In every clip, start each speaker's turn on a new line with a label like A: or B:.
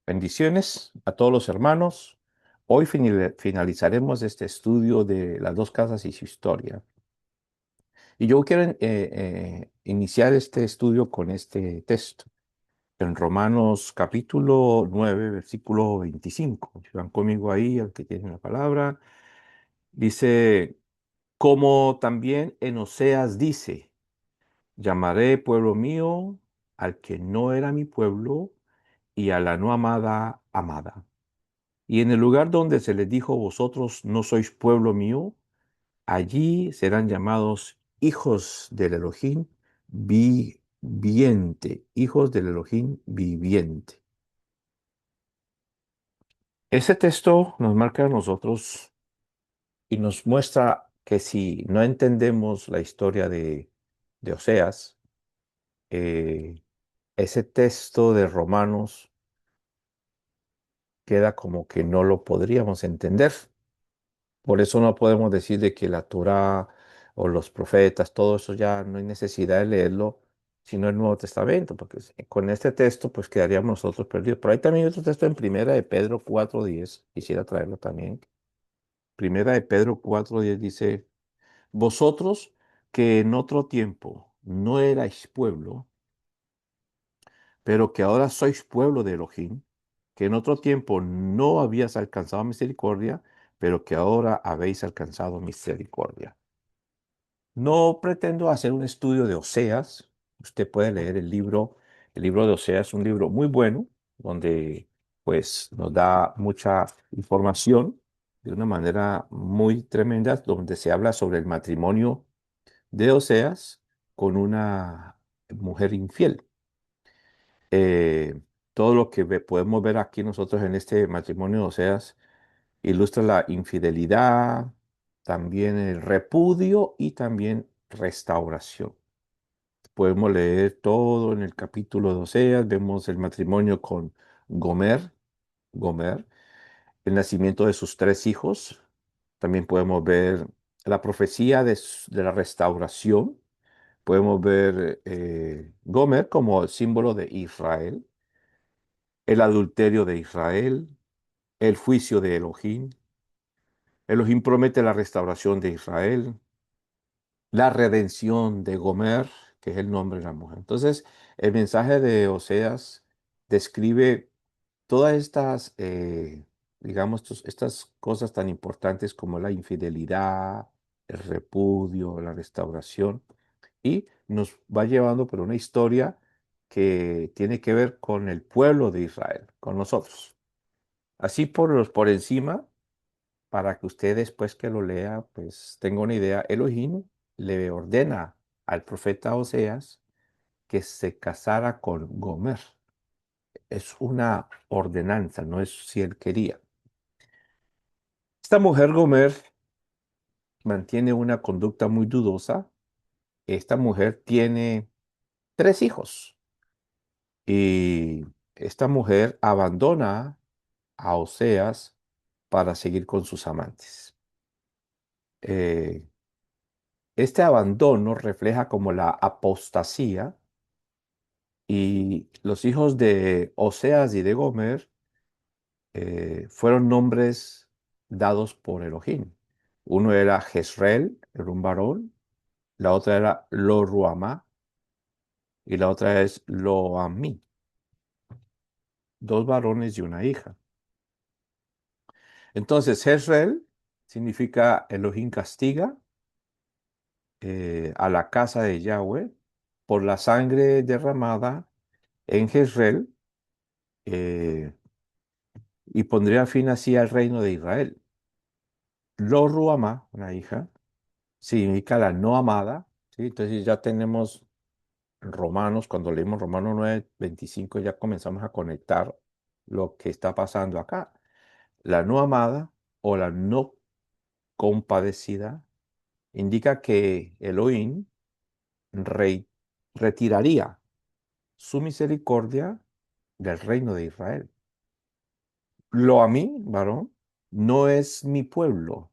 A: Bendiciones a todos los hermanos. Hoy finalizaremos este estudio de las dos casas y su historia. Y yo quiero iniciar este estudio con este texto. En Romanos capítulo 9, versículo 25. Si van conmigo ahí, al que tiene la palabra. Dice, como también en Oseas dice, llamaré pueblo mío al que no era mi pueblo y a la no amada amada. Y en el lugar donde se les dijo, vosotros no sois pueblo mío, allí serán llamados hijos del Elohim viviente, hijos del Elohim viviente. Ese texto nos marca a nosotros y nos muestra que si no entendemos la historia de Oseas, eh, ese texto de Romanos queda como que no lo podríamos entender. Por eso no podemos decir de que la Torá o los profetas, todo eso ya no hay necesidad de leerlo, sino el Nuevo Testamento, porque con este texto pues quedaríamos nosotros perdidos. Pero hay también otro texto en Primera de Pedro 4:10, quisiera traerlo también. Primera de Pedro 4:10 dice, vosotros que en otro tiempo no erais pueblo, pero que ahora sois pueblo de Elohim, que en otro tiempo no habías alcanzado misericordia, pero que ahora habéis alcanzado misericordia. No pretendo hacer un estudio de Oseas. Usted puede leer el libro. El libro de Oseas es un libro muy bueno, donde pues nos da mucha información de una manera muy tremenda, donde se habla sobre el matrimonio de Oseas con una mujer infiel. Eh, todo lo que podemos ver aquí nosotros en este matrimonio de Oseas ilustra la infidelidad, también el repudio y también restauración. Podemos leer todo en el capítulo de Oseas, vemos el matrimonio con Gomer, Gomer, el nacimiento de sus tres hijos. También podemos ver la profecía de la restauración. Podemos ver Gomer como el símbolo de Israel, el adulterio de Israel, el juicio de Elohim. Elohim promete la restauración de Israel, la redención de Gomer, que es el nombre de la mujer. Entonces, el mensaje de Oseas describe todas estas, digamos, estas cosas tan importantes como la infidelidad, el repudio, la restauración, y nos va llevando por una historia que tiene que ver con el pueblo de Israel, con nosotros. Así por encima, para que usted después que lo lea, pues tenga una idea, Elohim le ordena al profeta Oseas que se casara con Gomer. Es una ordenanza, no es si él quería. Esta mujer Gomer mantiene una conducta muy dudosa. Esta mujer tiene tres hijos y esta mujer abandona a Oseas para seguir con sus amantes. Eh, Este abandono refleja como la apostasía y los hijos de Oseas y de Gomer fueron nombres dados por Elohim. Uno era Jezreel, era un varón, la otra era Lo-Ruamá y la otra es Lo-Ammi, dos varones y una hija. Entonces, Jezreel significa Elohim castiga a la casa de Yahweh por la sangre derramada en Jezreel eh, y pondría fin así al reino de Israel. Lo Ruamá, una hija, significa la no amada, ¿sí? Entonces ya tenemos Romanos, cuando leímos Romanos 9:25 ya comenzamos a conectar lo que está pasando acá. La no amada o la no compadecida indica que Elohim re- retiraría su misericordia del reino de Israel. Lo a mí, varón, no es mi pueblo.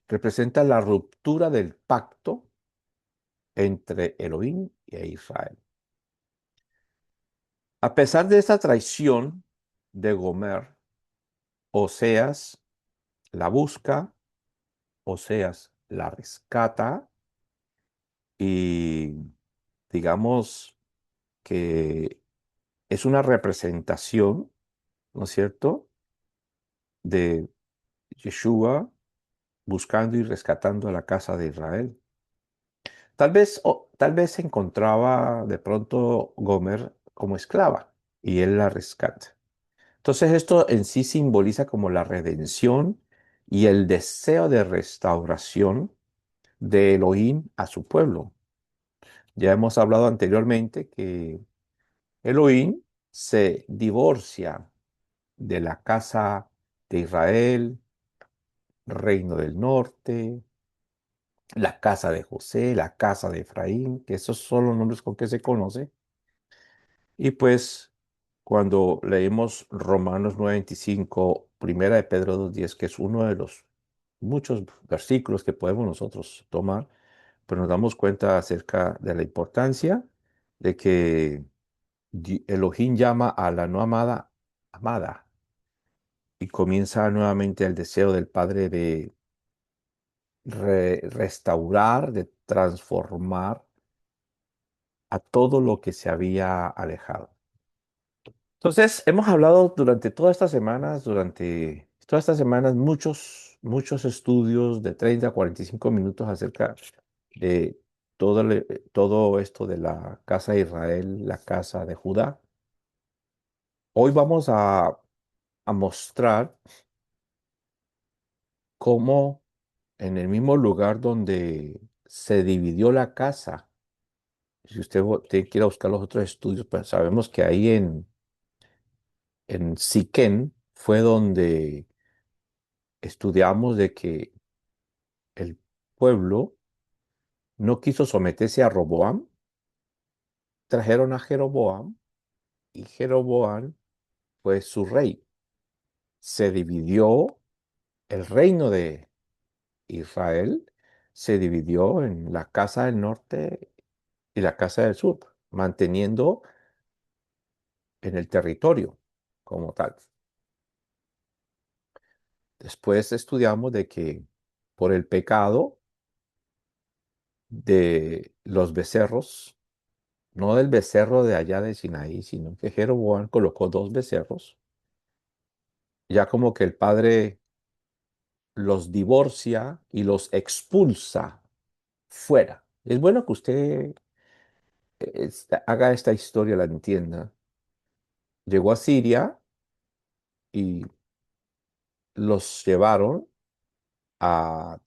A: Representa la ruptura del pacto entre Elohim e Israel. A pesar de esta traición de Gomer, Oseas la busca, Oseas la rescata y digamos que es una representación, ¿no es cierto?, de Yeshua buscando y rescatando a la casa de Israel. Tal vez se encontraba de pronto Gomer como esclava y él la rescata. Entonces esto en sí simboliza como la redención y el deseo de restauración de Elohim a su pueblo. Ya hemos hablado anteriormente que Elohim se divorcia de la casa de Israel, reino del norte, la casa de José, la casa de Efraín, que esos son los nombres con que se conoce. Y pues cuando leemos Romanos 9:25, Primera de Pedro 2:10, que es uno de los muchos versículos que podemos nosotros tomar, pero nos damos cuenta acerca de la importancia de que Elohim llama a la no amada amada y comienza nuevamente el deseo del Padre de restaurar, de transformar a todo lo que se había alejado. Entonces, hemos hablado durante todas estas semanas, muchos estudios de 30 a 45 minutos acerca de todo esto de la casa de Israel, la casa de Judá. Hoy vamos a mostrar cómo en el mismo lugar donde se dividió la casa, si usted quiere buscar los otros estudios, pues sabemos que ahí en Siquén fue donde estudiamos de que el pueblo no quiso someterse a Roboam, trajeron a Jeroboam y Jeroboam fue su rey. Se dividió el reino de Israel, se dividió en la casa del norte y la casa del sur, manteniendo en el territorio como tal. Después estudiamos de que por el pecado de los becerros, no del becerro de allá de Sinaí, sino que Jeroboam colocó dos becerros, ya como que el padre los divorcia y los expulsa fuera. Es bueno que usted haga esta historia, la entienda. Llegó a Siria y los llevaron a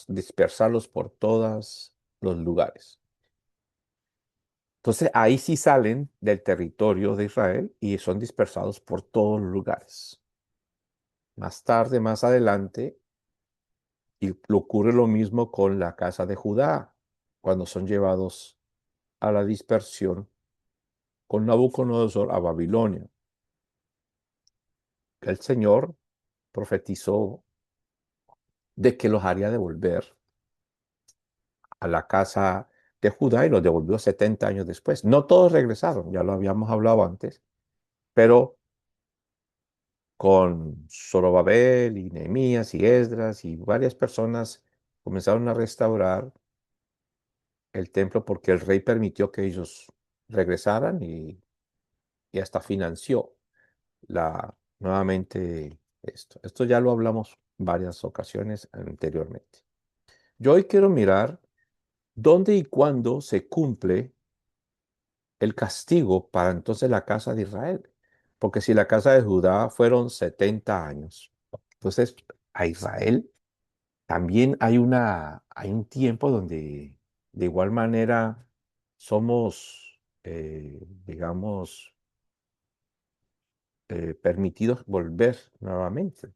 A: dispersarlos por todos los lugares. Entonces ahí sí salen del territorio de Israel y son dispersados por todos los lugares. Más tarde, más adelante, y ocurre lo mismo con la casa de Judá, cuando son llevados a la dispersión con Nabucodonosor a Babilonia. El Señor profetizó de que los haría devolver a la casa de Judá y los devolvió 70 años después. No todos regresaron, ya lo habíamos hablado antes, pero con Zorobabel y Nehemías y Esdras y varias personas comenzaron a restaurar el templo porque el rey permitió que ellos regresaran y hasta financió nuevamente esto. Esto ya lo hablamos varias ocasiones anteriormente. Yo hoy quiero mirar dónde y cuándo se cumple el castigo para entonces la casa de Israel. Porque si la casa de Judá fueron 70 años, entonces a Israel también hay un tiempo donde de igual manera somos, digamos, permitidos volver nuevamente.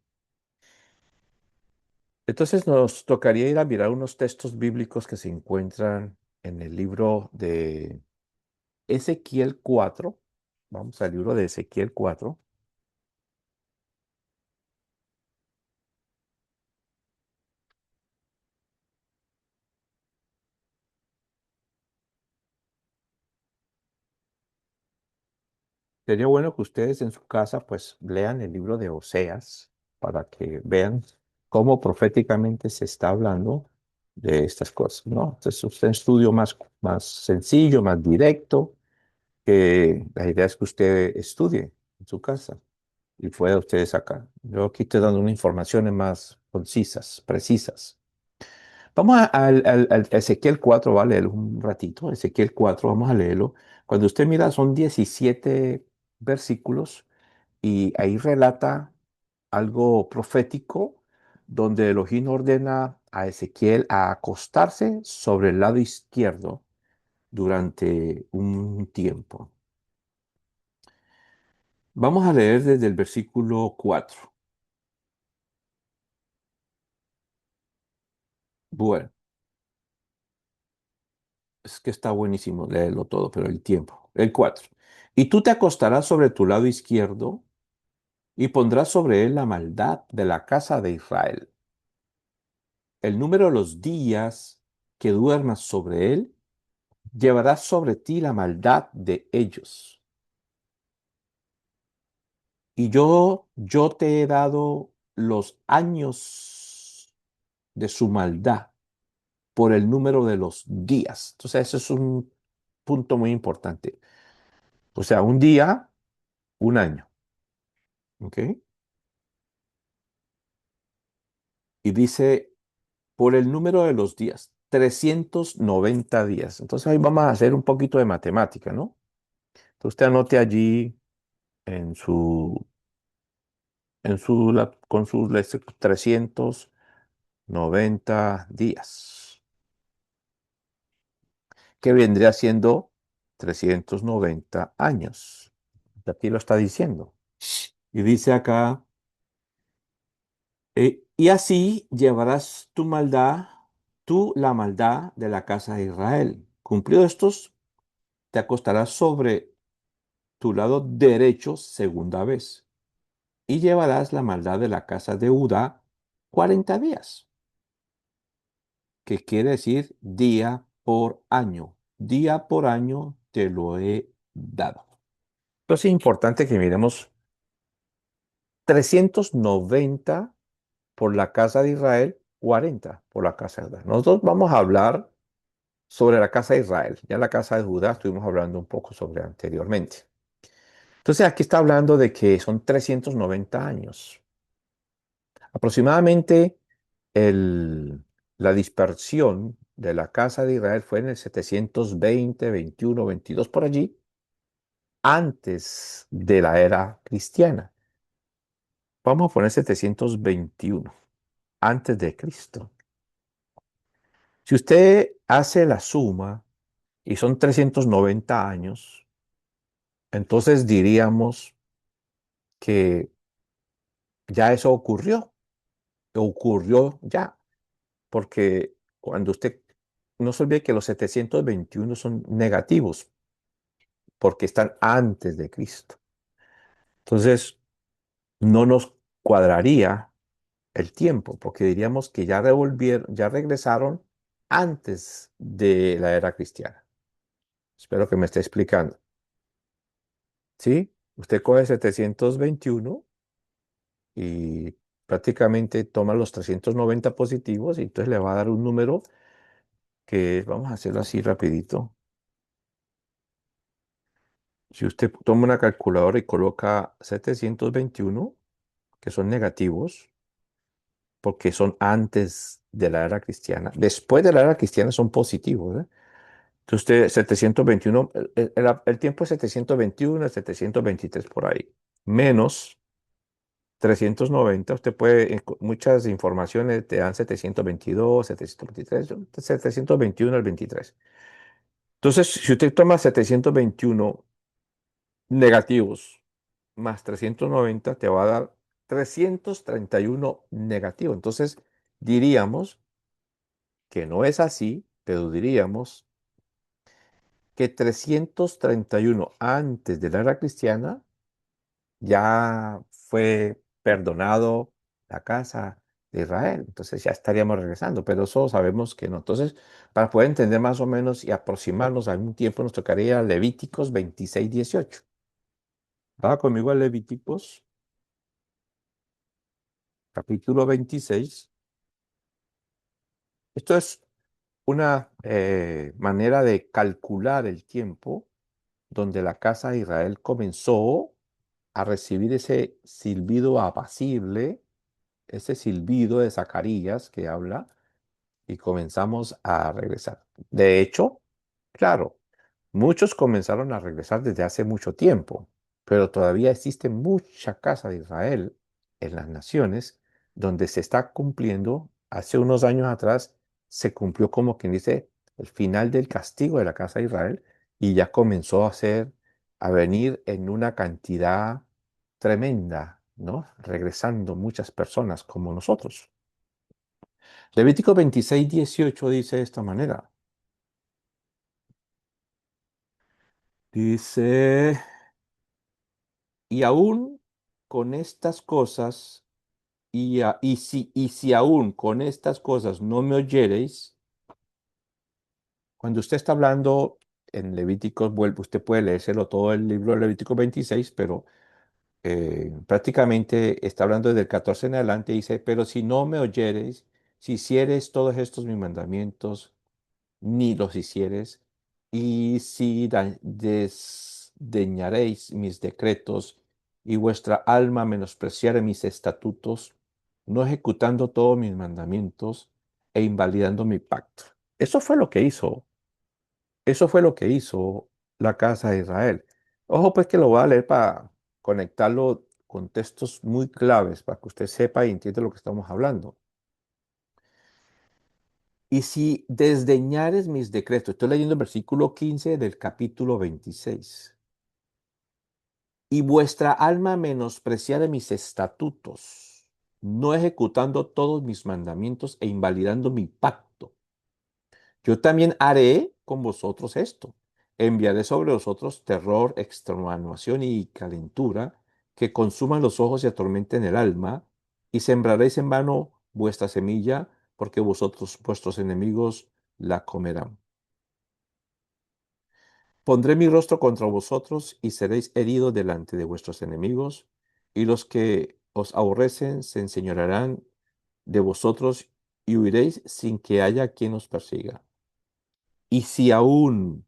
A: Entonces nos tocaría ir a mirar unos textos bíblicos que se encuentran en el libro de Ezequiel 4. Vamos al libro de Ezequiel 4. Sería bueno que ustedes en su casa pues lean el libro de Oseas para que vean cómo proféticamente se está hablando de estas cosas, ¿no? Entonces, es un estudio más sencillo, más directo, que la idea es que usted estudie en su casa y pueda usted sacar. Yo aquí estoy dando unas informaciones más concisas, precisas. Vamos al Ezequiel 4, va a leerlo un ratito. Ezequiel 4, vamos a leerlo. Cuando usted mira, son 17 versículos y ahí relata algo profético donde Elohim ordena a Ezequiel a acostarse sobre el lado izquierdo durante un tiempo. Vamos a leer desde el versículo 4. Bueno, es que está buenísimo leerlo todo, pero el tiempo. El 4. Y tú te acostarás sobre tu lado izquierdo y pondrás sobre él la maldad de la casa de Israel. El número de los días que duermas sobre él llevarás sobre ti la maldad de ellos. Y yo te he dado los años de su maldad por el número de los días. Entonces, eso es un punto muy importante. O sea, un día, un año. ¿Ok? Y dice, por el número de los días, 390 días. Entonces, ahí vamos a hacer un poquito de matemática, ¿no? Entonces, usted anote allí en su, con sus 390 días, que vendría siendo 390 años. Aquí lo está diciendo. Y dice acá, y así llevarás tu maldad, tú la maldad de la casa de Israel. Cumplido estos, te acostarás sobre tu lado derecho segunda vez, y llevarás la maldad de la casa de Judá 40 días, que quiere decir día por año. Día por año te lo he dado. Entonces es importante que miremos 390 por la casa de Israel, 40 por la casa de Judá. Nosotros vamos a hablar sobre la casa de Israel. Ya la casa de Judá estuvimos hablando un poco sobre anteriormente. Entonces aquí está hablando de que son 390 años. Aproximadamente el- la dispersión de la casa de Israel fue en el 720, 21, 22 por allí, antes de la era cristiana. Vamos a poner 721, antes de Cristo. Si usted hace la suma y son 390 años, entonces diríamos que ya eso ocurrió ya, porque cuando usted, no se olvide que los 721 son negativos, porque están antes de Cristo. Entonces, no nos cuadraría el tiempo, porque diríamos que ya revolvieron, ya regresaron antes de la era cristiana. Espero que me esté explicando. ¿Sí? Usted coge 721 y prácticamente toma los 390 positivos y entonces le va a dar un número que vamos a hacerlo así rapidito. Si usted toma una calculadora y coloca 721, que son negativos, porque son antes de la era cristiana. Después de la era cristiana son positivos, ¿eh? Entonces usted 721, el tiempo es 721, 723 por ahí, menos 390. Usted puede, muchas informaciones te dan 722, 723, 721 al 23. Entonces, si usted toma 721 negativos más 390, te va a dar 331 negativo. Entonces, diríamos que no es así, pero diríamos que 331 antes de la era cristiana ya fue perdonado la casa de Israel. Entonces ya estaríamos regresando, pero eso sabemos que no. Entonces, para poder entender más o menos y aproximarnos a un tiempo, nos tocaría Levíticos 26, 18. Va conmigo a Levíticos, capítulo 26. Esto es una manera de calcular el tiempo donde la casa de Israel comenzó a recibir ese silbido apacible, ese silbido de Zacarías que habla, y comenzamos a regresar. De hecho, claro, muchos comenzaron a regresar desde hace mucho tiempo, pero todavía existe mucha casa de Israel en las naciones donde se está cumpliendo. Hace unos años atrás se cumplió, como quien dice, el final del castigo de la casa de Israel, y ya comenzó a venir en una cantidad tremenda, ¿no? Regresando muchas personas como nosotros. Levítico 26:18 dice de esta manera. Dice, y aún con estas cosas, y si aún con estas cosas no me oyereis, cuando usted está hablando en Levíticos, usted puede leérselo todo el libro de Levítico 26, pero prácticamente está hablando desde el 14 en adelante, dice, pero si no me oyereis, si hiciereis todos estos mis mandamientos, ni los hicieres, y si desdeñaréis mis decretos y vuestra alma menospreciare mis estatutos, no ejecutando todos mis mandamientos e invalidando mi pacto. Eso fue lo que hizo, eso fue lo que hizo la casa de Israel. Ojo, pues que lo voy a leer para conectarlo con textos muy claves, para que usted sepa y entienda lo que estamos hablando. Y si desdeñares mis decretos, estoy leyendo el versículo 15 del capítulo 26, y vuestra alma menospreciare mis estatutos, no ejecutando todos mis mandamientos e invalidando mi pacto, yo también haré con vosotros esto. Enviaré sobre vosotros terror, extenuación y calentura que consuman los ojos y atormenten el alma, y sembraréis en vano vuestra semilla, porque vuestros enemigos la comerán. Pondré mi rostro contra vosotros y seréis heridos delante de vuestros enemigos, y los que os aborrecen se enseñorearán de vosotros y huiréis sin que haya quien os persiga. Y si aún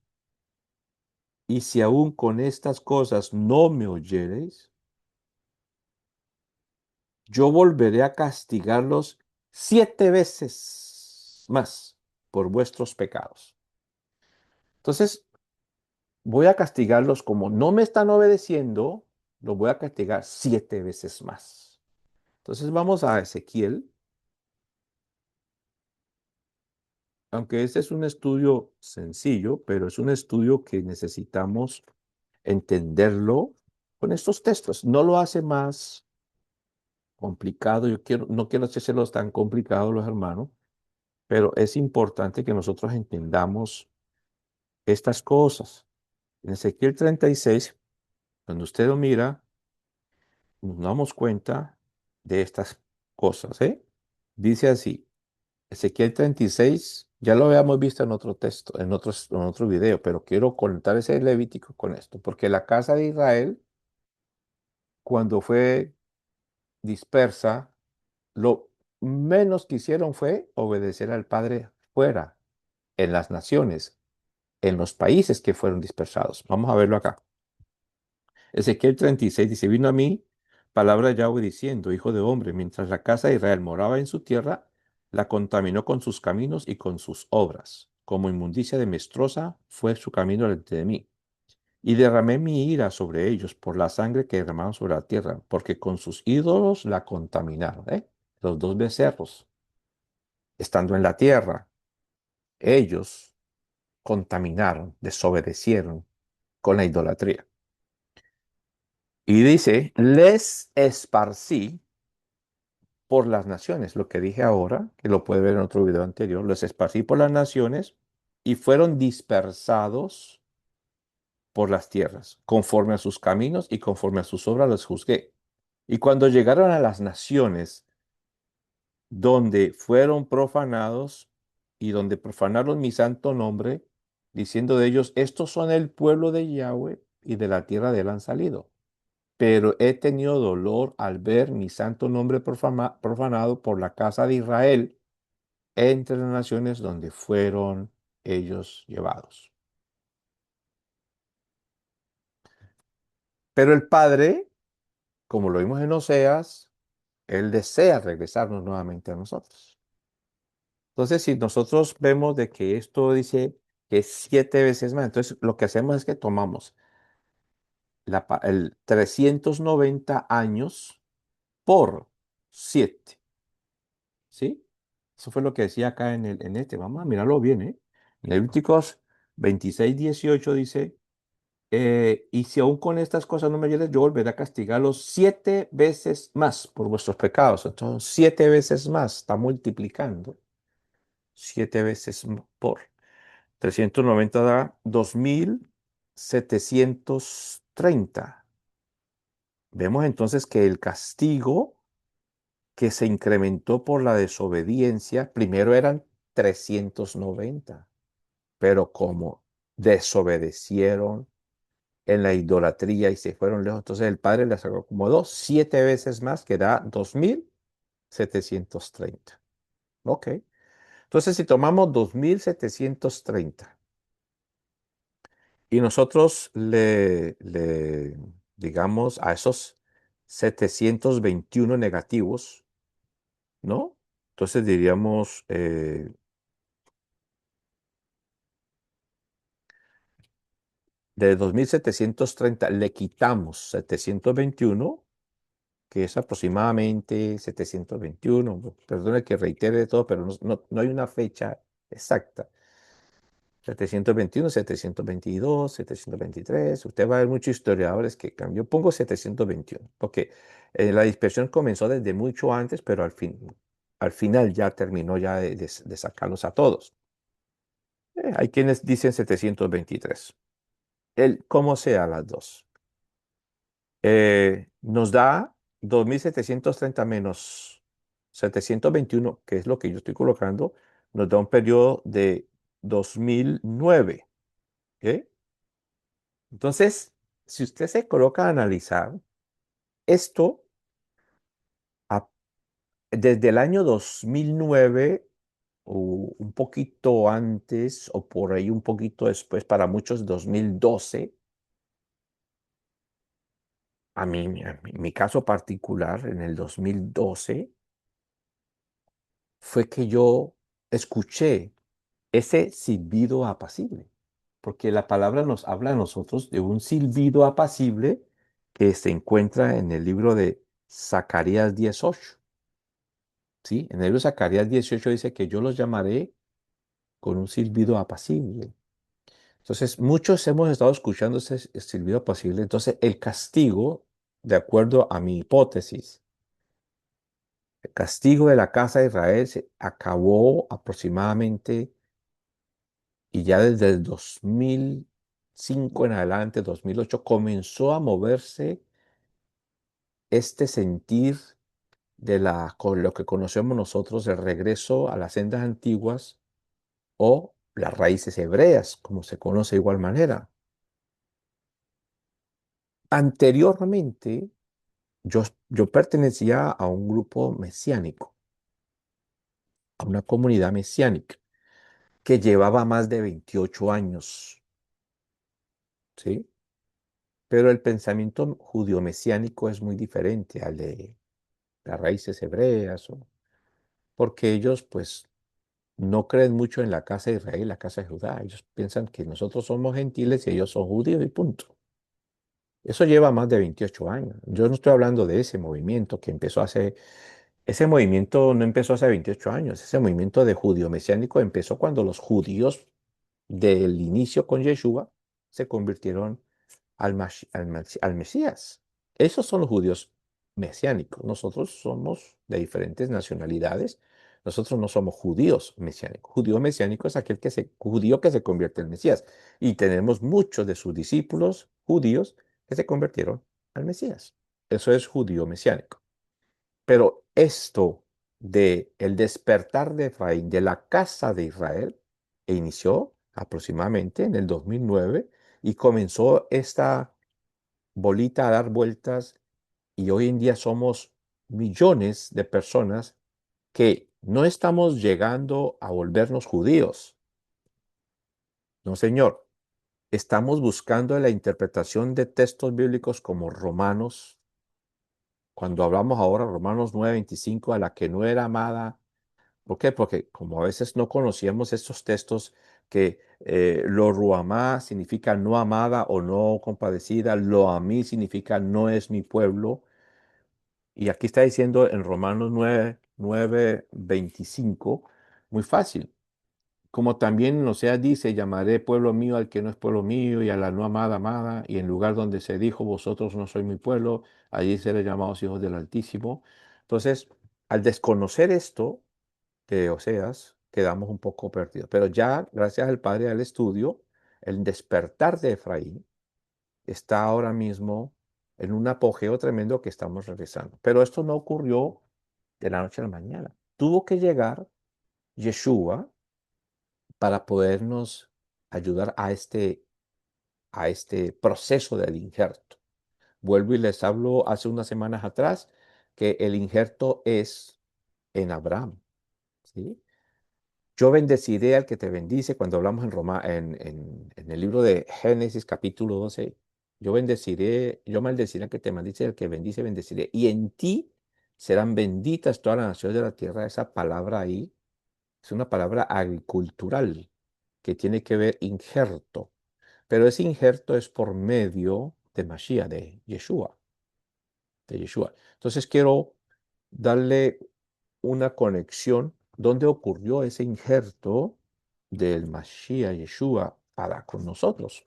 A: Y si aún con estas cosas no me oyereis, yo volveré a castigarlos 7 veces más por vuestros pecados. Entonces, voy a castigarlos como no me están obedeciendo, los voy a castigar 7 veces más. Entonces, vamos a Ezequiel, aunque este es un estudio sencillo, pero es un estudio que necesitamos entenderlo con estos textos. No lo hace más complicado. No quiero hacérselos tan complicados los hermanos, pero es importante que nosotros entendamos estas cosas. En Ezequiel 36, cuando usted lo mira, nos damos cuenta de estas cosas, ¿eh? Dice así, Ezequiel 36, ya lo habíamos visto en otro texto, en otro video, pero quiero contar ese Levítico con esto, porque la casa de Israel, cuando fue dispersa, lo menos que hicieron fue obedecer al Padre fuera, en las naciones, en los países que fueron dispersados. Vamos a verlo acá. Ezequiel 36 dice, vino a mí palabra de Yahweh diciendo, hijo de hombre, mientras la casa de Israel moraba en su tierra, la contaminó con sus caminos y con sus obras. Como inmundicia de menstruosa fue su camino delante de mí. Y derramé mi ira sobre ellos por la sangre que derramaron sobre la tierra, porque con sus ídolos la contaminaron. ¿Eh? Los dos becerros, estando en la tierra, ellos contaminaron, desobedecieron con la idolatría. Y dice, les esparcí por las naciones, lo que dije ahora, que lo puede ver en otro video anterior, los esparcí por las naciones y fueron dispersados por las tierras, conforme a sus caminos y conforme a sus obras los juzgué. Y cuando llegaron a las naciones donde fueron profanados y donde profanaron mi santo nombre, diciendo de ellos, estos son el pueblo de Yahweh y de la tierra de él han salido. pero he tenido dolor al ver mi santo nombre profanado por la casa de Israel entre las naciones donde fueron ellos llevados. Pero el Padre, como lo vimos en Oseas, Él desea regresarnos nuevamente a nosotros. Entonces, si nosotros vemos de que esto dice que es 7 veces más, entonces lo que hacemos es que tomamos el 390 años por 7, ¿sí? Eso fue lo que decía acá en este. Vamos a mirarlo bien, ¿eh? En Levíticos 26:18 dice, y si aún con estas cosas no me ayudes, yo volveré a castigarlos 7 veces más por vuestros pecados. Entonces, 7 veces más, está multiplicando. 7 veces por 390 da 2730. Vemos entonces que el castigo que se incrementó por la desobediencia, primero eran 390, pero como desobedecieron en la idolatría y se fueron lejos, entonces el Padre les acomodó 7 veces más, que da 2730. Ok, entonces si tomamos 2730 y nosotros digamos, a esos 721 negativos, ¿no? Entonces diríamos, de 2730 le quitamos 721, que es aproximadamente 721. Perdone que reitere todo, pero no hay una fecha exacta. 721, 722, 723. Usted va a ver muchos historiadores que cambió. Pongo 721, porque la dispersión comenzó desde mucho antes, pero al final ya terminó ya de sacarlos a todos. Hay quienes dicen 723. Como sea las dos. Nos da 2730 menos 721, que es lo que yo estoy colocando, nos da un periodo de 2009. ¿Ok? Entonces, si usted se coloca a analizar esto, a- desde el año 2009 o un poquito antes o por ahí un poquito después, para muchos 2012, mi caso particular en el 2012 fue que yo escuché ese silbido apacible, porque la palabra nos habla a nosotros de un silbido apacible que se encuentra en el libro de Zacarías 18. ¿Sí? En el libro de Zacarías 18 dice que yo los llamaré con un silbido apacible. Entonces, muchos hemos estado escuchando ese silbido apacible. Entonces, el castigo, de acuerdo a mi hipótesis, el castigo de la casa de Israel se acabó aproximadamente, y ya desde el 2005 en adelante, 2008, comenzó a moverse este sentir con lo que conocemos nosotros, el regreso a las sendas antiguas o las raíces hebreas, como se conoce de igual manera. Anteriormente, yo pertenecía a un grupo mesiánico, a una comunidad mesiánica, que llevaba más de 28 años, ¿sí? Pero el pensamiento judío-mesiánico es muy diferente al de las raíces hebreas, porque ellos, pues, no creen mucho en la casa de Israel, la casa de Judá. Ellos piensan que nosotros somos gentiles y ellos son judíos y punto. Eso lleva más de 28 años. Yo no estoy hablando de ese movimiento que empezó hace. Ese movimiento no empezó hace 28 años. Ese movimiento de judío mesiánico empezó cuando los judíos del inicio con Yeshua se convirtieron al Mesías. Esos son los judíos mesiánicos. Nosotros somos de diferentes nacionalidades. Nosotros no somos judíos mesiánicos. Judío mesiánico es judío que se convierte en Mesías. Y tenemos muchos de sus discípulos judíos que se convirtieron al Mesías. Eso es judío mesiánico. Pero esto de el despertar de Efraín, de la casa de Israel, inició aproximadamente en el 2009 y comenzó bolita a dar vueltas y hoy en día somos millones de personas que no estamos llegando a volvernos judíos. No, señor. Estamos buscando la interpretación de textos bíblicos como Romanos, cuando hablamos ahora Romanos 9:25, a la que no era amada. ¿Por qué? Porque como a veces no conocíamos estos textos que lo ruamá significa no amada o no compadecida, lo a mí significa no es mi pueblo. Y aquí está diciendo en Romanos 9:25, muy fácil. Como también en Oseas dice, llamaré pueblo mío al que no es pueblo mío y a la no amada amada, y en lugar donde se dijo, vosotros no sois mi pueblo, allí seré llamados hijos del Altísimo. Entonces, al desconocer esto de Oseas, quedamos un poco perdidos. Pero ya, gracias al Padre al estudio, el despertar de Efraín está ahora mismo en un apogeo tremendo que estamos regresando. Pero esto no ocurrió de la noche a la mañana. Tuvo que llegar Yeshua para podernos ayudar a este proceso del injerto. Vuelvo y les hablo hace unas semanas atrás que el injerto es en Abraham, ¿sí? Yo bendeciré al que te bendice cuando hablamos en Roma, en el libro de Génesis capítulo 12. Yo maldeciré al que te maldice, al que bendice, bendeciré. Y en ti serán benditas todas las naciones de la tierra. Esa palabra ahí es una palabra agricultural que tiene que ver injerto. Pero ese injerto es por medio de Mashiach, de Yeshua, de Yeshua. Entonces quiero darle una conexión donde ocurrió ese injerto del Mashiach, Yeshua, para con nosotros.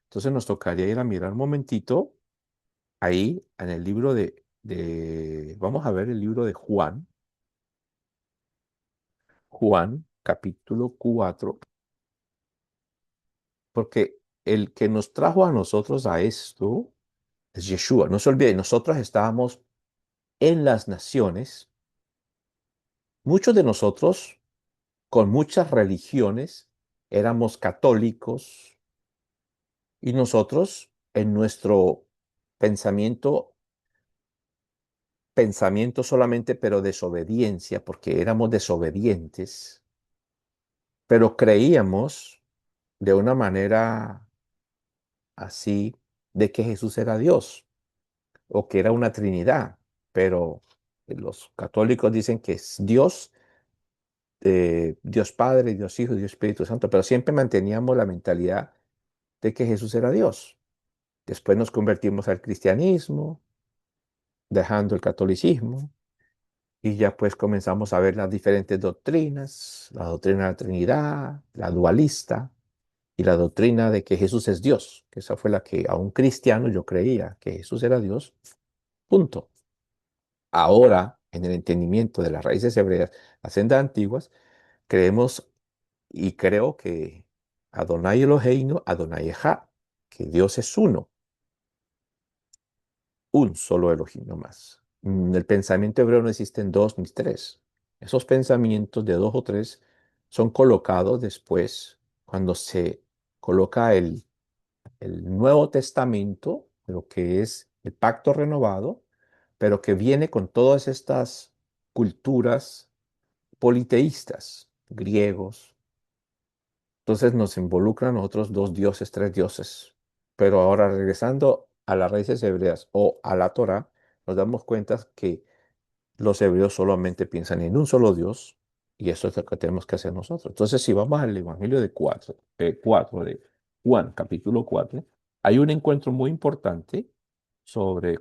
A: Entonces nos tocaría ir a mirar un momentito ahí en el libro vamos a ver el libro de Juan, Juan capítulo 4, porque el que nos trajo a nosotros a esto es Yeshua. No se olvide, nosotros estábamos en las naciones, muchos de nosotros con muchas religiones, éramos católicos y nosotros en nuestro pensamiento, pensamiento solamente, pero desobediencia, porque éramos desobedientes, pero creíamos de una manera así de que Jesús era Dios o que era una Trinidad, pero los católicos dicen que es Dios, Dios Padre, Dios Hijo, Dios Espíritu Santo, pero siempre manteníamos la mentalidad de que Jesús era Dios. Después nos convertimos al cristianismo, dejando el catolicismo, y ya pues comenzamos a ver las diferentes doctrinas, la doctrina de la Trinidad, la dualista, y la doctrina de que Jesús es Dios, que esa fue la que a un cristiano yo creía que Jesús era Dios, punto. Ahora, en el entendimiento de las raíces hebreas, las sendas antiguas, creemos y creo que Adonai Eloheinu, Adonai Echad, que Dios es uno, un solo Elohim no más. En el pensamiento hebreo no existen dos ni tres. Esos pensamientos de dos o tres son colocados después cuando se coloca el Nuevo Testamento, lo que es el pacto renovado, pero que viene con todas estas culturas politeístas, griegos. Entonces nos involucran a nosotros dos dioses, tres dioses. Pero ahora regresando a las raíces hebreas o a la Torá, nos damos cuenta que los hebreos solamente piensan en un solo Dios y eso es lo que tenemos que hacer nosotros. Entonces, si vamos al Evangelio de 4 de Juan, capítulo 4, hay un encuentro muy importante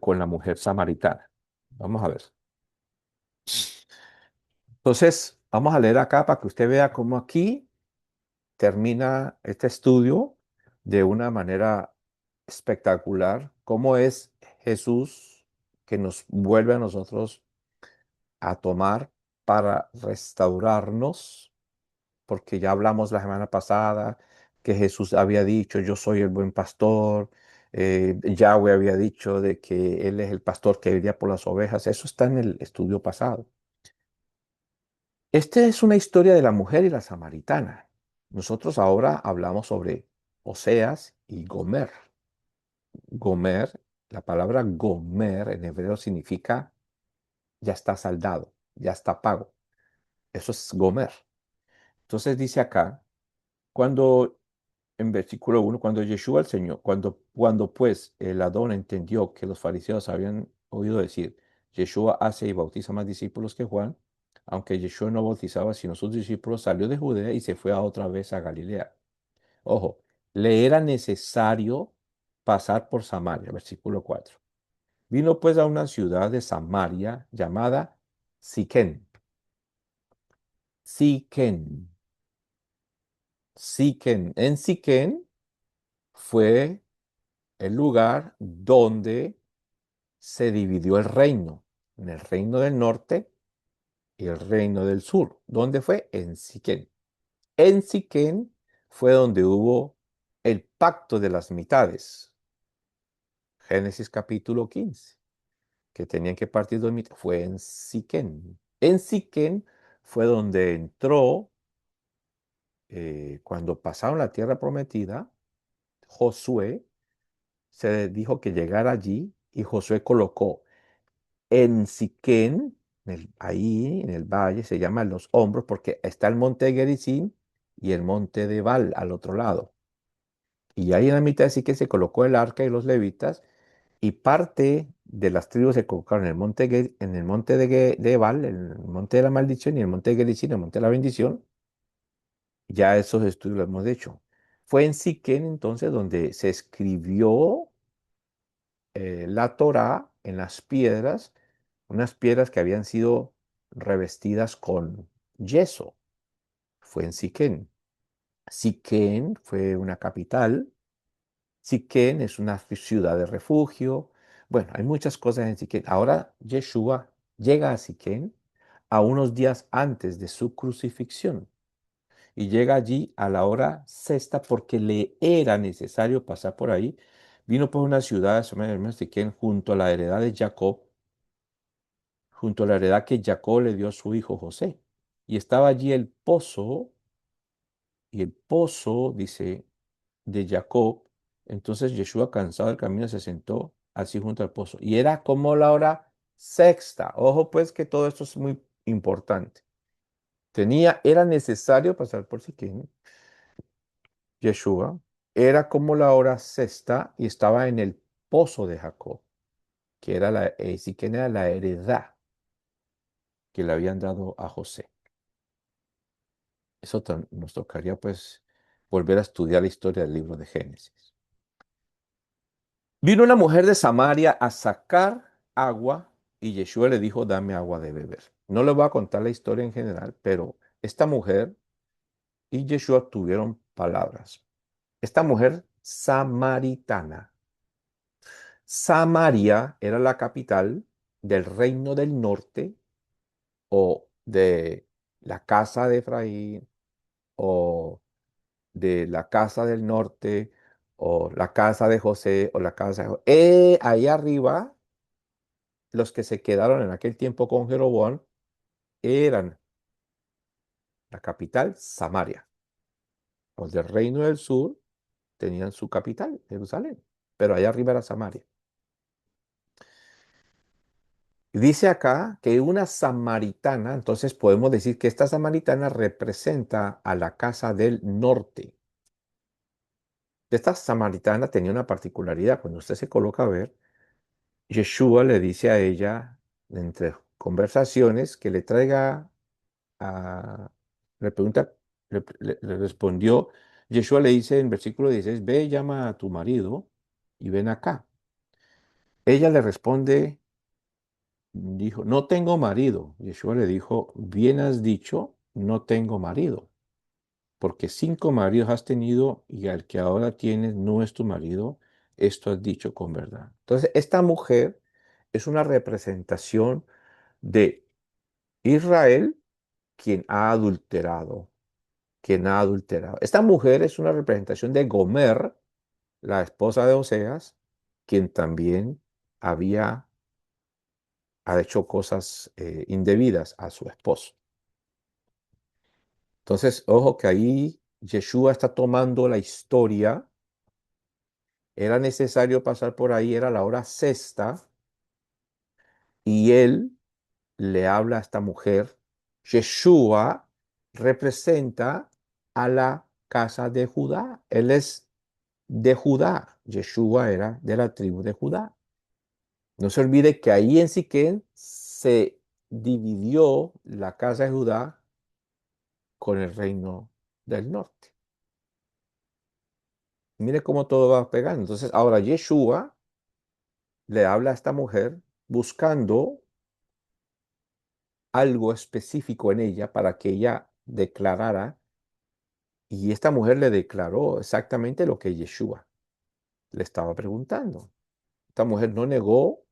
A: con la mujer samaritana. Vamos a ver. Entonces, vamos a leer acá para que usted vea cómo aquí termina este estudio de una manera espectacular, cómo es Jesús que nos vuelve a nosotros a tomar para restaurarnos, porque ya hablamos la semana pasada que Jesús había dicho, yo soy el buen pastor, Yahweh había dicho de que Él es el pastor que iría por las ovejas, eso está en el estudio pasado. Esta es una historia de la mujer y la samaritana. Nosotros ahora hablamos sobre Oseas y Gomer. Gomer, La palabra gomer en hebreo significa ya está saldado, ya está pago. Eso es gomer. Entonces dice acá, cuando, en versículo 1, cuando Yeshua el Señor, cuando pues el Adón entendió que los fariseos habían oído decir, Yeshua hace y bautiza más discípulos que Juan, aunque Yeshua no bautizaba sino sus discípulos, salió de Judea y se fue a otra vez a Galilea. Ojo, le era necesario pasar por Samaria, versículo 4. Vino pues a una ciudad de Samaria llamada Siquén. Siquén. Siquén. En Siquén fue el lugar donde se dividió el reino, en el reino del norte y el reino del sur. ¿Dónde fue? En Siquén. En Siquén fue donde hubo el pacto de las mitades. Génesis capítulo 15, que tenían que partir dos mitades. Fue en Siquén. En Siquén fue donde entró, cuando pasaron la tierra prometida, Josué se dijo que llegara allí y Josué colocó en Siquén, ahí en el valle, se llaman los hombros porque está el monte de Gerizim y el monte de Bal al otro lado. Y ahí en la mitad de Siquén se colocó el arca y los levitas y parte de las tribus se colocaron en el monte, en el monte de Ebal, en el monte de la maldición y el monte de Gerizim, el monte de la bendición. Ya esos estudios los hemos hecho. Fue en Siquén entonces donde se escribió la Torá en las piedras, unas piedras que habían sido revestidas con yeso. Fue en Siquén. Siquén fue una capital. Siquén es una ciudad de refugio. Bueno, hay muchas cosas en Siquén. Ahora Yeshua llega a Siquén a unos días antes de su crucifixión y llega allí a la hora sexta porque le era necesario pasar por ahí. Vino por una ciudad, se llama Siquén, junto a la heredad de Jacob, junto a la heredad que Jacob le dio a su hijo José. Y estaba allí el pozo, y el pozo, dice, de Jacob. Entonces Yeshua, cansado del camino, se sentó así junto al pozo. Y era como la hora sexta. Ojo, pues, que todo esto es muy importante. Era necesario pasar por Siquén. Yeshua era como la hora sexta y estaba en el pozo de Jacob, que era Siquén era la heredad que le habían dado a José. Eso nos tocaría, pues, volver a estudiar la historia del libro de Génesis. Vino una mujer de Samaria a sacar agua y Yeshua le dijo, dame agua de beber. No le voy a contar la historia en general, pero esta mujer y Yeshua tuvieron palabras. Esta mujer samaritana. Samaria era la capital del reino del norte o de la casa de Efraín o de la casa del norte o la casa de José o la casa de ahí arriba, los que se quedaron en aquel tiempo con Jeroboam eran la capital, Samaria. Los del reino del sur tenían su capital, Jerusalén, pero allá arriba era Samaria. Dice acá que una samaritana, entonces podemos decir que esta samaritana representa a la casa del norte. Esta samaritana tenía una particularidad. Cuando usted se coloca a ver, Yeshua le dice a ella, entre conversaciones, que le traiga le pregunta, le respondió, Yeshua le dice en versículo 16, ve, llama a tu marido y ven acá. Ella le responde, dijo, no tengo marido. Yeshua le dijo, bien has dicho, no tengo marido, porque 5 maridos has tenido y al que ahora tienes no es tu marido, esto has dicho con verdad. Entonces, esta mujer es una representación de Israel, quien ha adulterado, quien ha adulterado. Esta mujer es una representación de Gomer, la esposa de Oseas, quien también ha hecho cosas indebidas a su esposo. Entonces, ojo que ahí Yeshua está tomando la historia Era necesario pasar por ahí, era la hora sexta, y él le habla a esta mujer. Yeshua representa a la casa de Judá. Él es de Judá. Yeshua era de la tribu de Judá. No se olvide que ahí en Siquén se dividió la casa de Judá con el reino del norte. Mire cómo todo va pegando. Entonces, ahora Yeshua le habla a esta mujer buscando algo específico en ella para que ella declarara, y esta mujer le declaró exactamente lo que Yeshua le estaba preguntando. Esta mujer no negó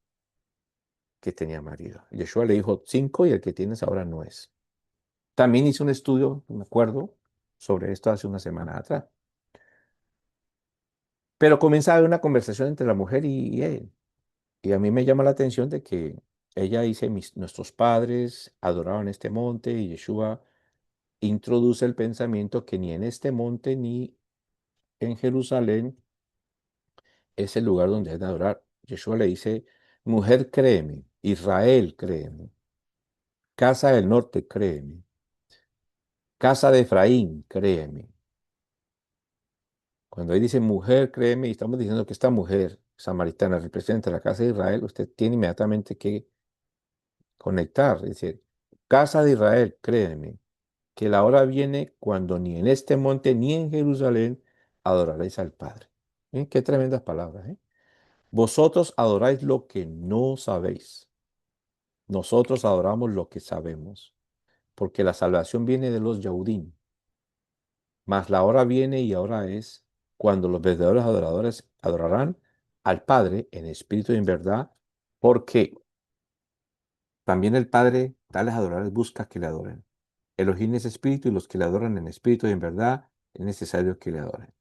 A: que tenía marido. Yeshua le dijo 5 y el que tienes ahora no es. También hice un estudio, me acuerdo, sobre esto hace una semana atrás. Pero comienza a haber una conversación entre la mujer y él. Y a mí me llama la atención de que ella dice, nuestros padres adoraban este monte, y Yeshua introduce el pensamiento que ni en este monte ni en Jerusalén es el lugar donde hay de adorar. Yeshua le dice, mujer, créeme, Israel, créeme, casa del norte, créeme, casa de Efraín, créeme. Cuando ahí dice mujer, créeme, y estamos diciendo que esta mujer samaritana representa la casa de Israel, usted tiene inmediatamente que conectar, es decir, casa de Israel, créeme, que la hora viene cuando ni en este monte ni en Jerusalén adoraréis al Padre. Qué tremendas palabras, ¿eh? Vosotros adoráis lo que no sabéis. Nosotros adoramos lo que sabemos, porque la salvación viene de los Yahudim. Mas la hora viene y ahora es cuando los verdaderos adoradores adorarán al Padre en espíritu y en verdad, porque también el Padre, tales adoradores, busca que le adoren. Elohim es espíritu, y los que le adoran en espíritu y en verdad es necesario que le adoren.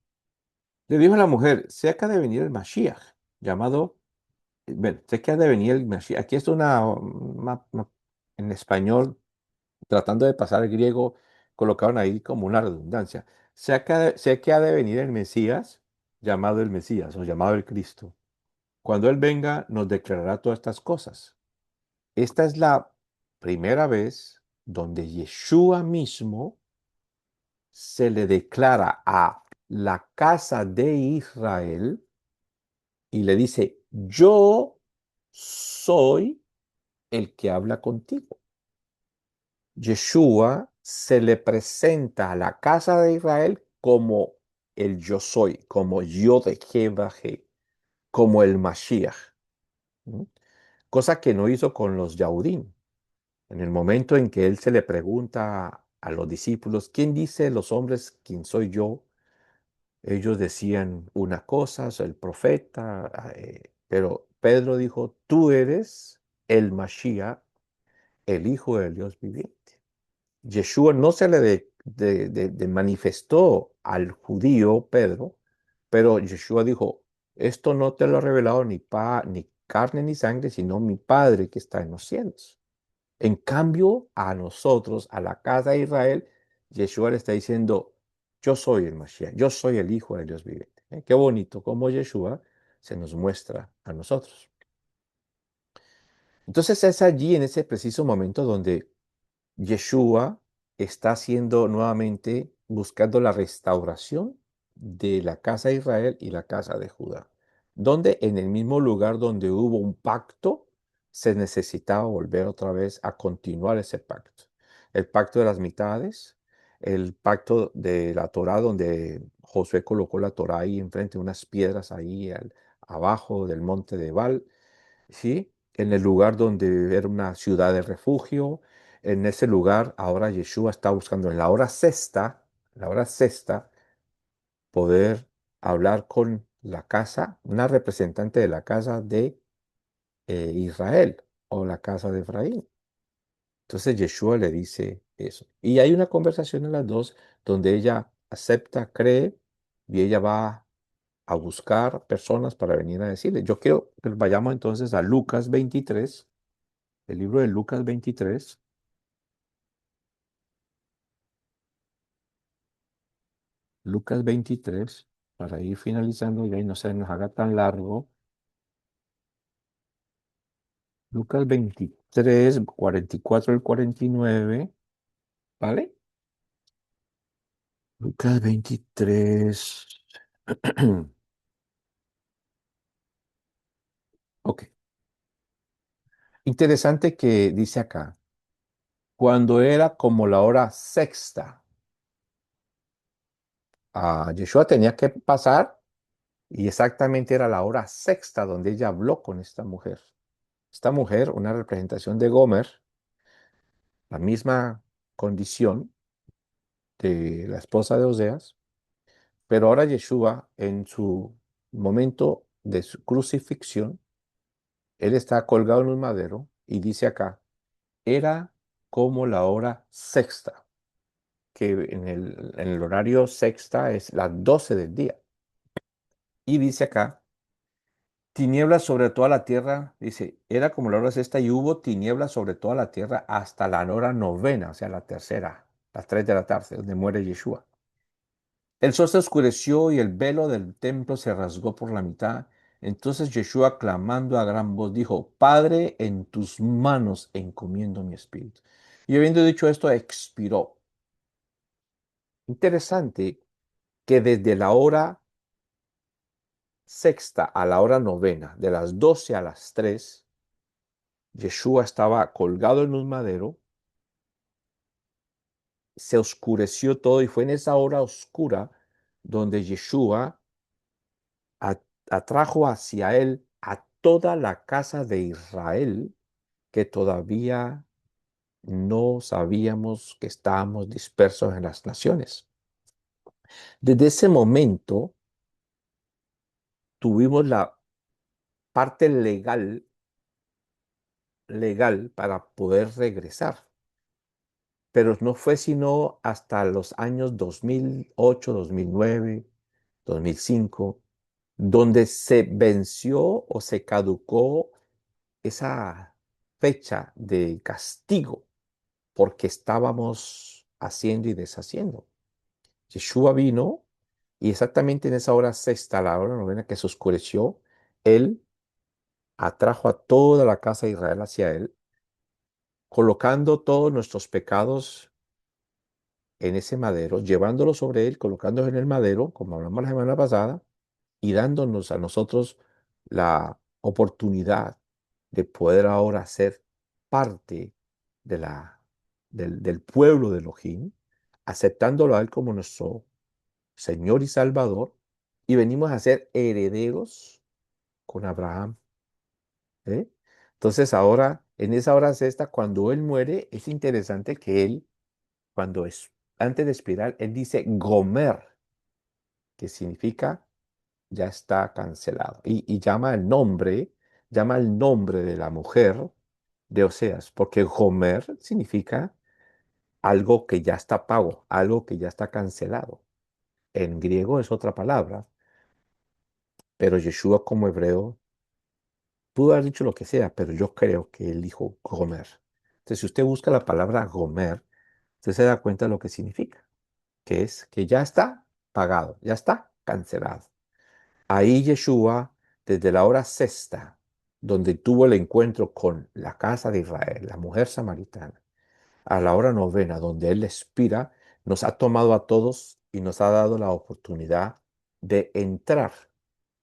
A: Le dijo a la mujer, sé que ha de venir el Mashiach, llamado, bueno, sé que ha de venir el Mashiach. Aquí es en español, tratando de pasar el griego, colocaron ahí como una redundancia. Sé que ha de venir el Mesías, llamado el Mesías o llamado el Cristo. Cuando Él venga, nos declarará todas estas cosas. Esta es la primera vez donde Yeshua mismo se le declara a la casa de Israel y le dice, yo soy el que habla contigo. Yeshua se le presenta a la casa de Israel como el yo soy, como yo de Jehová, como el Mashiach. ¿Mm? Cosa que no hizo con los Yahudim. En el momento en que él se le pregunta a los discípulos, ¿quién dice los hombres quién soy yo? Ellos decían una cosa, soy el profeta, pero Pedro dijo, tú eres el Mashiach, el Hijo del Dios viviente. Yeshua no se le manifestó al judío Pedro, pero Yeshua dijo, esto no te lo ha revelado ni carne ni sangre, sino mi Padre que está en los cielos. En cambio, a nosotros, a la casa de Israel, Yeshua le está diciendo, yo soy el Mashiach, yo soy el Hijo del Dios viviente. Qué bonito cómo Yeshua se nos muestra a nosotros. Entonces es allí, en ese preciso momento, donde Yeshua está haciendo nuevamente, buscando la restauración de la casa de Israel y la casa de Judá, donde en el mismo lugar donde hubo un pacto, se necesitaba volver otra vez a continuar ese pacto. El pacto de las mitades, el pacto de la Torá, donde Josué colocó la Torá ahí enfrente, unas piedras ahí abajo del monte de Ebal, ¿sí? En el lugar donde era una ciudad de refugio. En ese lugar ahora Yeshua está buscando en la hora sexta, poder hablar con la casa, una representante de la casa de Israel o la casa de Efraín. Entonces Yeshua le dice eso. Y hay una conversación en las dos donde ella acepta, cree, y ella va a buscar personas para venir a decirle. Yo quiero que vayamos entonces a Lucas 23, el libro de Lucas 23. Lucas 23. para ir finalizando y ahí no se nos haga tan largo. Lucas 23, 44 al 49, ¿vale? Lucas 23. Ok. Interesante que dice acá, cuando era como la hora sexta, Yeshua tenía que pasar y exactamente era la hora sexta donde ella habló con esta mujer. Esta mujer, una representación de Gomer, la misma condición de la esposa de Oseas, pero ahora Yeshua, en su momento de su crucifixión, él está colgado en un madero y dice acá, era como la hora sexta, que en el horario sexta es las 12 del día. Y dice acá, tinieblas sobre toda la tierra, dice, era como la hora sexta y hubo tinieblas sobre toda la tierra hasta la hora novena, o sea, la tercera, las 3 de la tarde, donde muere Yeshua. El sol se oscureció y el velo del templo se rasgó por la mitad. Entonces Yeshua, clamando a gran voz, dijo, Padre, en tus manos encomiendo mi espíritu. Y habiendo dicho esto, expiró. Interesante que desde la hora sexta a la hora novena, de las 12 a las 3, Yeshua estaba colgado en un madero, se oscureció todo y fue en esa hora oscura donde Yeshua atrajo hacia él a toda la casa de Israel que todavía no sabíamos que estábamos dispersos en las naciones. Desde ese momento tuvimos la parte legal para poder regresar, pero no fue sino hasta los años 2008, 2009, 2005, donde se venció o se caducó esa fecha de castigo porque estábamos haciendo y deshaciendo. Yeshua vino y exactamente en esa hora sexta, la hora novena que se oscureció, él atrajo a toda la casa de Israel hacia él, colocando todos nuestros pecados en ese madero, llevándolos sobre él, colocándolos en el madero, como hablamos la semana pasada, y dándonos a nosotros la oportunidad de poder ahora ser parte de del pueblo de Elohim, aceptándolo a Él como nuestro Señor y Salvador, y venimos a ser herederos con Abraham. ¿Eh? Entonces ahora, en esa hora sexta, cuando Él muere, es interesante que Él, cuando es, antes de expirar, Él dice Gomer, que significa ya está cancelado. Y llama el nombre de la mujer de Oseas, porque Gomer significa algo que ya está pago, algo que ya está cancelado. En griego es otra palabra, pero Yeshua como hebreo pudo haber dicho lo que sea, pero yo creo que él dijo Gomer. Entonces, si usted busca la palabra Gomer, usted se da cuenta de lo que significa, que es que ya está pagado, ya está cancelado. Ahí Yeshua, desde la hora sexta, donde tuvo el encuentro con la casa de Israel, la mujer samaritana, a la hora novena, donde Él expira, nos ha tomado a todos y nos ha dado la oportunidad de entrar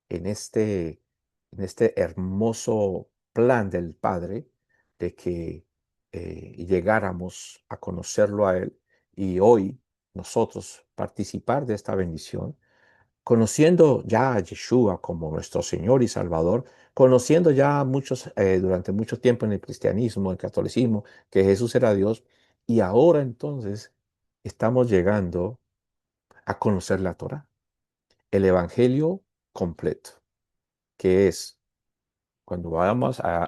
A: en este hermoso plan del Padre, de que llegáramos a conocerlo a Él y hoy nosotros participar de esta bendición conociendo ya a Yeshua como nuestro Señor y Salvador, conociendo ya muchos, durante mucho tiempo en el cristianismo, en el catolicismo, que Jesús era Dios, y ahora entonces estamos llegando a conocer la Torá, el Evangelio completo, que es, cuando vayamos a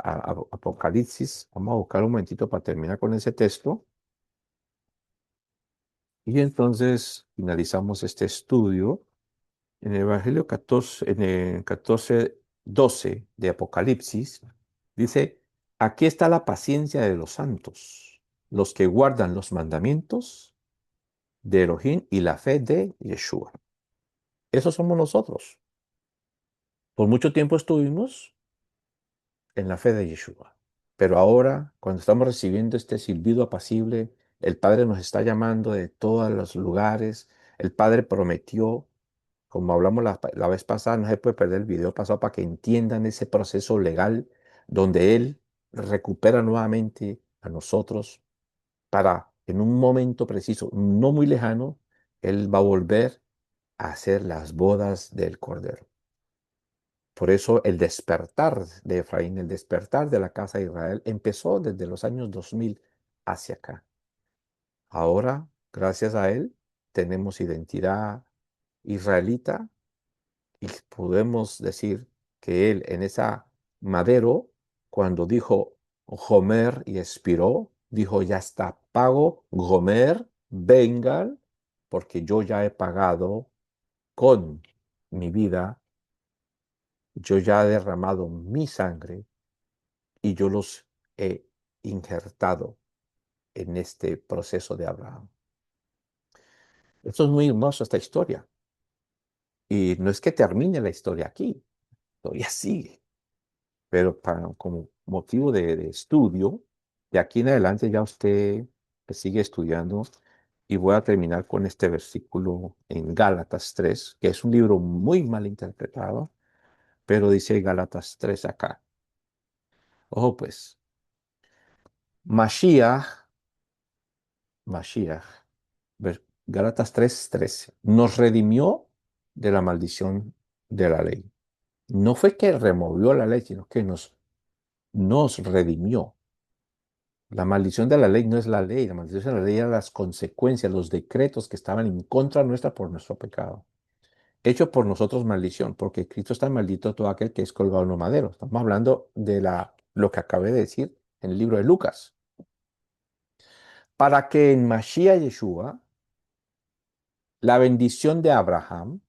A: Apocalipsis, vamos a buscar un momentito para terminar con ese texto, y entonces finalizamos este estudio. En el Evangelio 14, en el 14:12 de Apocalipsis, dice, aquí está la paciencia de los santos, los que guardan los mandamientos de Elohim y la fe de Yeshua. Eso somos nosotros. Por mucho tiempo estuvimos en la fe de Yeshua. Pero ahora, cuando estamos recibiendo este silbido apacible, el Padre nos está llamando de todos los lugares. El Padre prometió, como hablamos la vez pasada, no se puede perder el video pasado para que entiendan ese proceso legal donde Él recupera nuevamente a nosotros para, en un momento preciso, no muy lejano, Él va a volver a hacer las bodas del Cordero. Por eso el despertar de Efraín, el despertar de la casa de Israel, empezó desde los años 2000 hacia acá. Ahora, gracias a él, tenemos identidad israelita y podemos decir que él en esa madero, cuando dijo Gomer y expiró, dijo, ya está pago, Gomer, vengan, porque yo ya he pagado con mi vida, yo ya he derramado mi sangre y yo los he injertado en este proceso de Abraham. Esto es muy hermoso, esta historia. Y no es que termine la historia aquí, todavía sigue, pero como motivo de estudio, de aquí en adelante ya usted sigue estudiando y voy a terminar con este versículo en Gálatas 3, que es un libro muy mal interpretado, pero dice Gálatas 3 acá. Ojo pues, Mashiach, Mashiach, Gálatas 3:13, nos redimió de la maldición de la ley. No fue que removió la ley, sino que nos redimió. La maldición de la ley no es la ley, la maldición de la ley eran las consecuencias, los decretos que estaban en contra nuestra por nuestro pecado. Hecho por nosotros maldición, porque Cristo está maldito todo aquel que es colgado en los maderos. Estamos hablando de lo que acabé de decir en el libro de Lucas. Para que en Mashiach Yeshua la bendición de Abraham,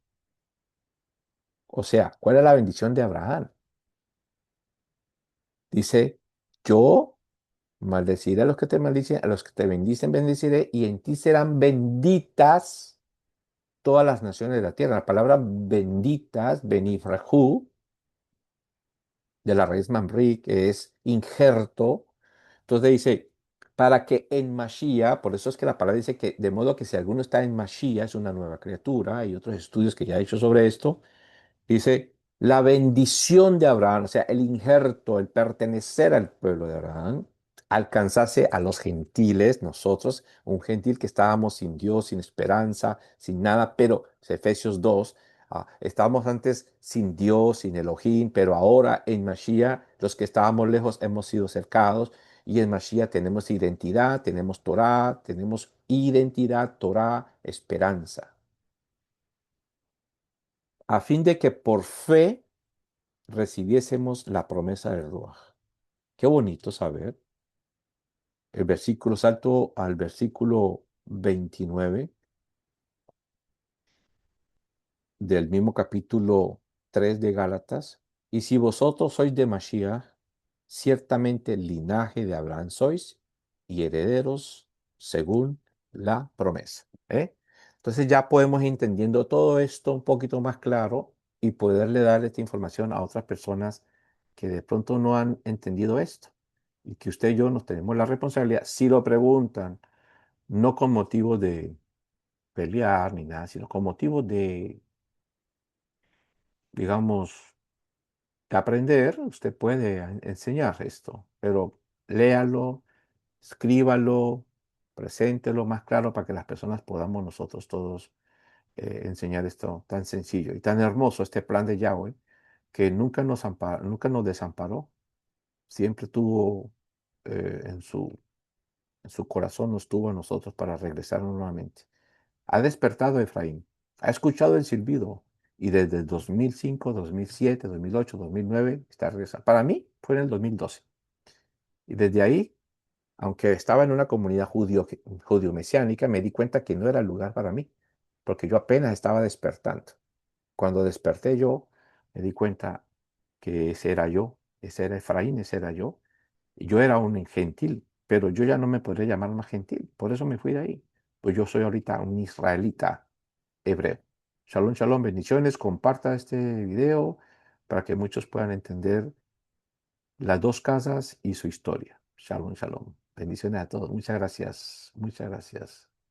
A: o sea, ¿cuál es la bendición de Abraham? Dice, yo maldeciré a los que te maldicen, a los que te bendicen, bendeciré, y en ti serán benditas todas las naciones de la tierra. La palabra benditas, benifrajú, de la raíz mamri, que es injerto. Entonces dice, para que en Mashiach, por eso es que la palabra dice que de modo que si alguno está en Mashiach es una nueva criatura, hay otros estudios que ya he hecho sobre esto. Dice, la bendición de Abraham, o sea, el injerto, el pertenecer al pueblo de Abraham, alcanzase a los gentiles, nosotros, un gentil que estábamos sin Dios, sin esperanza, sin nada, pero Efesios 2, estábamos antes sin Dios, sin Elohim, pero ahora en Mashiach, los que estábamos lejos hemos sido cercados, y en Mashiach tenemos identidad, tenemos Torah, tenemos identidad, Torah, esperanza, a fin de que por fe recibiésemos la promesa del Ruach. Qué bonito saber. El versículo, salto al versículo 29 del mismo capítulo 3 de Gálatas. Y si vosotros sois de Mashiach, ciertamente el linaje de Abraham sois y herederos según la promesa. ¿Eh? Entonces ya podemos ir entendiendo todo esto un poquito más claro y poderle dar esta información a otras personas que de pronto no han entendido esto. Y que usted y yo nos tenemos la responsabilidad, si lo preguntan, no con motivo de pelear ni nada, sino con motivo de, digamos, de aprender, usted puede enseñar esto, pero léalo, escríbalo, preséntelo más claro para que las personas podamos nosotros todos enseñar esto tan sencillo y tan hermoso, este plan de Yahweh, que nunca nos desamparó, siempre tuvo en su corazón, nos tuvo a nosotros para regresar nuevamente. Ha despertado a Efraín, ha escuchado el silbido y desde el 2005, 2007, 2008, 2009 está regresando. Para mí fue en el 2012. Y desde ahí, aunque estaba en una comunidad judío-mesiánica, me di cuenta que no era el lugar para mí, porque yo apenas estaba despertando. Cuando desperté yo, me di cuenta que ese era yo, ese era Efraín, ese era yo. Y yo era un gentil, pero yo ya no me podría llamar más gentil. Por eso me fui de ahí. Pues yo soy ahorita un israelita hebreo. Shalom, shalom, bendiciones. Comparta este video para que muchos puedan entender las dos casas y su historia. Shalom, shalom. Bendiciones a todos. Muchas gracias. Muchas gracias.